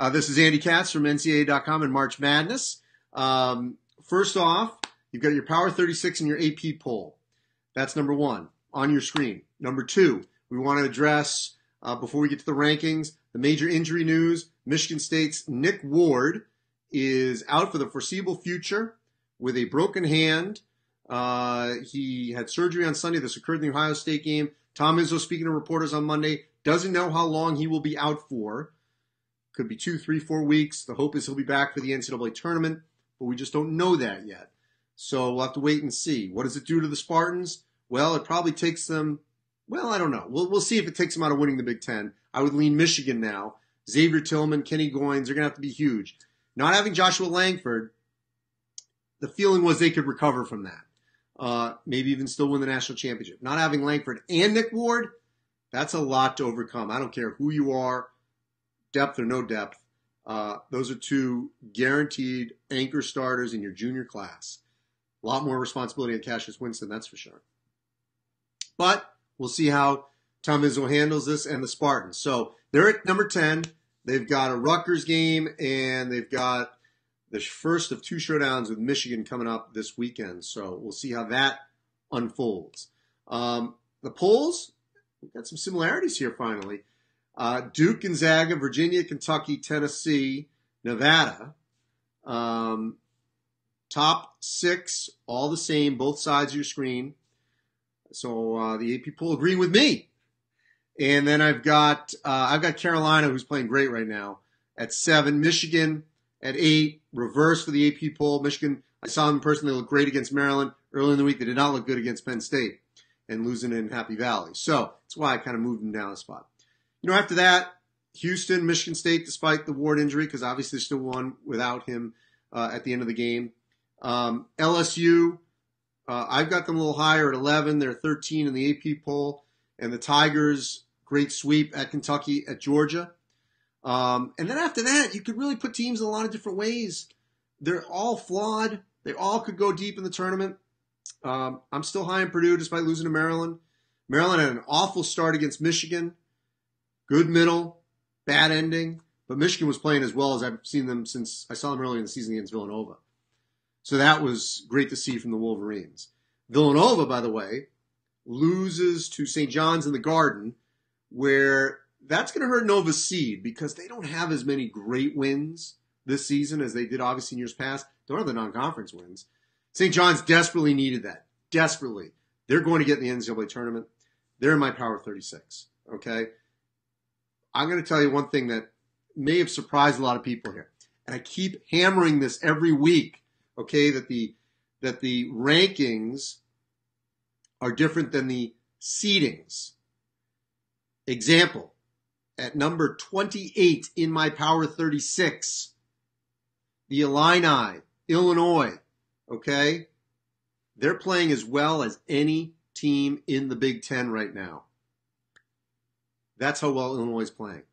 This is Andy Katz from NCAA.com and March Madness. First off, you've got your Power 36 and your AP poll. That's number one on your screen. Number two, we want to address, before we get to the rankings, the major injury news. Michigan State's Nick Ward is out for the foreseeable future with a broken hand. He had surgery on Sunday. This occurred in the Ohio State game. Tom Izzo, speaking to reporters on Monday, doesn't know how long he will be out for. Could be 2, 3, 4 weeks. The hope is he'll be back for the NCAA tournament, but we just don't know that yet. So we'll have to wait and see. What does it do to the Spartans? Well, it probably takes them, I don't know. We'll see if it takes them out of winning the Big Ten. I would lean Michigan now. Xavier Tillman, Kenny Goins, they're going to have to be huge. Not having Joshua Langford, the feeling was they could recover from that. Maybe even still win the national championship. Not having Langford and Nick Ward, that's a lot to overcome. I don't care who you are, depth or no depth. Those are two guaranteed anchor starters in your junior class. A lot more responsibility on Cassius Winston, that's for sure. But we'll see how Tom Izzo handles this and the Spartans. So they're at number 10. They've got a Rutgers game, and they've got the first of two showdowns with Michigan coming up this weekend. So we'll see how that unfolds. The polls, we've got some similarities here finally. Duke, Gonzaga, Virginia, Kentucky, Tennessee, Nevada. Top 6, all the same, both sides of your screen. So the AP poll agreeing with me. And then I've got Carolina, who's playing great right now, at 7. Michigan at 8. Reverse for the AP poll. Michigan, I saw them in person. They look great against Maryland. Early in the week, they did not look good against Penn State and losing in Happy Valley. So that's why I kind of moved them down a spot. After that, Houston, Michigan State, despite the Ward injury, because obviously they still won without him at the end of the game. LSU, I've got them a little higher at 11. They're 13 in the AP poll. And the Tigers, great sweep at Kentucky, at Georgia. And then after that, you could really put teams in a lot of different ways. They're all flawed. They all could go deep in the tournament. I'm still high in Purdue despite losing to Maryland. Maryland had an awful start against Michigan. Good middle, bad ending. But Michigan was playing as well as I've seen them since I saw them early in the season against Villanova. So that was great to see from the Wolverines. Villanova, by the way, loses to St. John's in the Garden, where that's going to hurt Nova's seed because they don't have as many great wins this season as they did obviously in years past. Don't have the non-conference wins. St. John's desperately needed that. Desperately. They're going to get in the NCAA tournament. They're in my Power 36. Okay? I'm going to tell you one thing that may have surprised a lot of people here. And I keep hammering this every week, okay, that the rankings are different than the seedings. Example, at number 28 in my Power 36, the Illini, Illinois, okay? They're playing as well as any team in the Big Ten right now. That's how well Illinois is playing.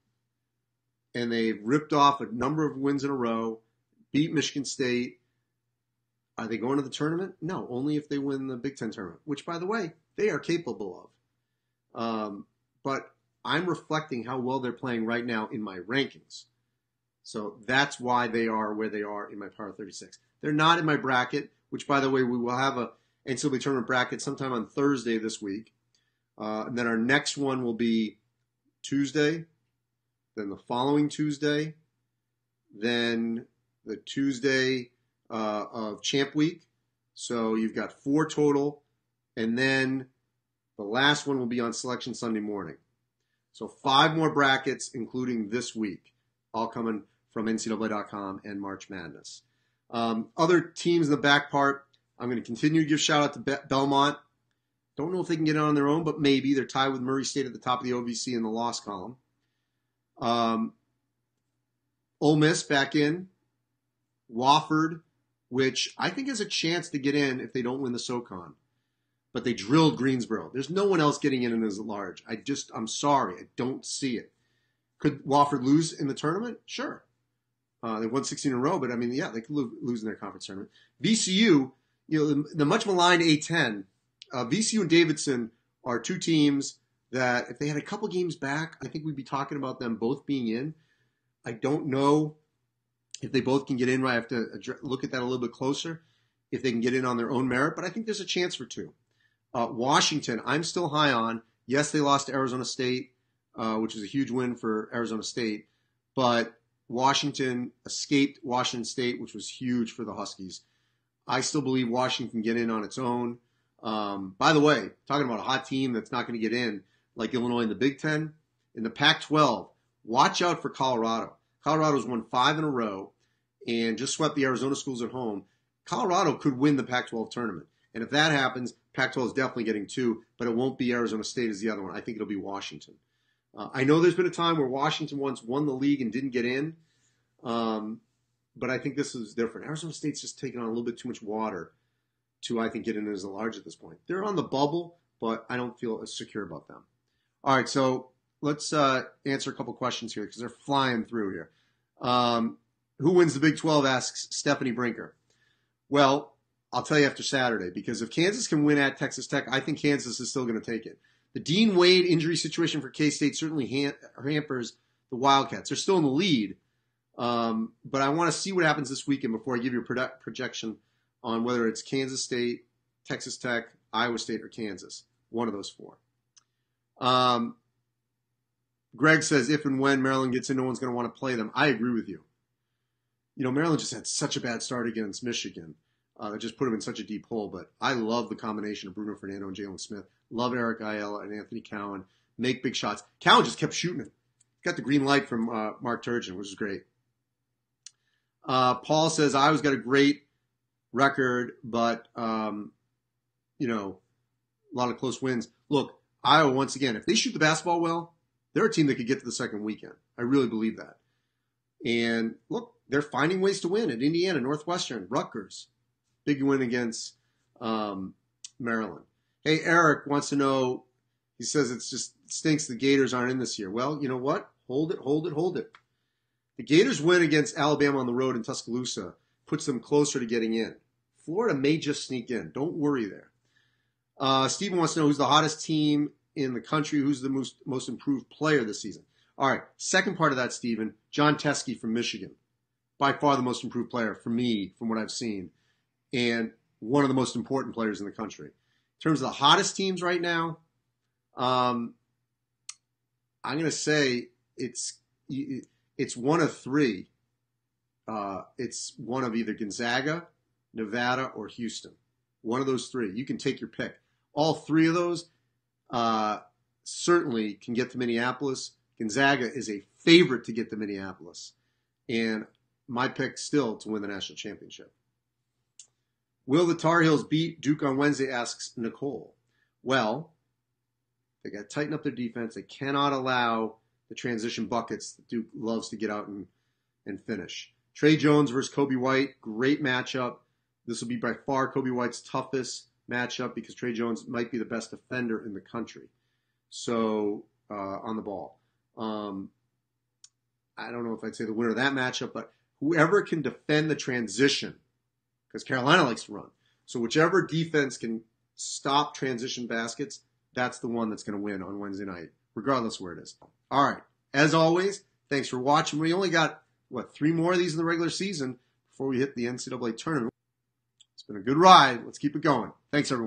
And they've ripped off a number of wins in a row, beat Michigan State. Are they going to the tournament? No, only if they win the Big Ten tournament, which, by the way, they are capable of. But I'm reflecting how well they're playing right now in my rankings. So that's why they are where they are in my Power 36. They're not in my bracket, which, by the way, we will have a NCAA tournament bracket sometime on Thursday this week. And then our next one will be Tuesday, then the following Tuesday, then the Tuesday of Champ Week. So you've got 4 total, and then the last one will be on Selection Sunday morning. So 5 more brackets, including this week, all coming from NCAA.com and March Madness. Other teams in the back part, I'm going to continue to give shout out to Belmont. Don't know if they can get it on their own, but maybe. They're tied with Murray State at the top of the OVC in the loss column. Ole Miss back in. Wofford, which I think has a chance to get in if they don't win the SoCon. But they drilled Greensboro. There's no one else getting in as large. I'm sorry. I don't see it. Could Wofford lose in the tournament? Sure. They won 16 in a row, but I mean, yeah, they could lose in their conference tournament. VCU, the much maligned A10, VCU and Davidson are two teams that if they had a couple games back, I think we'd be talking about them both being in. I don't know if they both can get in. I have to look at that a little bit closer, if they can get in on their own merit, but I think there's a chance for two. Washington, I'm still high on. Yes, they lost to Arizona State, which was a huge win for Arizona State, but Washington escaped Washington State, which was huge for the Huskies. I still believe Washington can get in on its own. By the way, talking about a hot team that's not going to get in, like Illinois in the Big Ten, in the Pac-12, watch out for Colorado. Colorado's won 5 in a row and just swept the Arizona schools at home. Colorado could win the Pac-12 tournament. And if that happens, Pac-12 is definitely getting 2, but it won't be Arizona State as the other one. I think it'll be Washington. I know there's been a time where Washington once won the league and didn't get in, but I think this is different. Arizona State's just taking on a little bit too much water to, I think, get in as a large at this point. They're on the bubble, but I don't feel as secure about them. All right, so let's answer a couple questions here because they're flying through here. Who wins the Big 12, asks Stephanie Brinker. Well, I'll tell you after Saturday, because if Kansas can win at Texas Tech, I think Kansas is still going to take it. The Dean Wade injury situation for K-State certainly hampers the Wildcats. They're still in the lead, but I want to see what happens this weekend before I give you a projection on whether it's Kansas State, Texas Tech, Iowa State, or Kansas. One of those 4. Greg says, if and when Maryland gets in, no one's going to want to play them. I agree with you. You know, Maryland just had such a bad start against Michigan. That just put them in such a deep hole. But I love the combination of Bruno Fernando and Jalen Smith. Love Eric Ayala and Anthony Cowan. Make big shots. Cowan just kept shooting it. Got the green light from Mark Turgeon, which is great. Paul says, Iowa's got a great record, but, you know, a lot of close wins. Look, Iowa, once again, if they shoot the basketball well, they're a team that could get to the second weekend. I really believe that. And look, they're finding ways to win at Indiana, Northwestern, Rutgers. Big win against Maryland. Hey, Eric wants to know, he says it just stinks the Gators aren't in this year. Well, you know what? Hold it. The Gators win against Alabama on the road in Tuscaloosa puts them closer to getting in. Florida may just sneak in. Don't worry there. Stephen wants to know who's the hottest team in the country, who's the most improved player this season. All right, second part of that, Stephen, John Teskey from Michigan. By far the most improved player for me, from what I've seen, and one of the most important players in the country. In terms of the hottest teams right now, I'm going to say it's one of 3. It's one of either Gonzaga, Nevada, or Houston. One of those 3. You can take your pick. All 3 of those certainly can get to Minneapolis. Gonzaga is a favorite to get to Minneapolis. And my pick still to win the national championship. Will the Tar Heels beat Duke on Wednesday, asks Nicole. Well, they got to tighten up their defense. They cannot allow the transition buckets that Duke loves to get out and finish. Trey Jones versus Kobe White, great matchup. This will be by far Kobe White's toughest matchup because Trey Jones might be the best defender in the country. So, on the ball. I don't know if I'd say the winner of that matchup, but whoever can defend the transition, because Carolina likes to run. So whichever defense can stop transition baskets, that's the one that's going to win on Wednesday night, regardless where it is. All right. As always, thanks for watching. We only got, 3 more of these in the regular season before we hit the NCAA tournament. It's been a good ride. Let's keep it going. Thanks, everyone.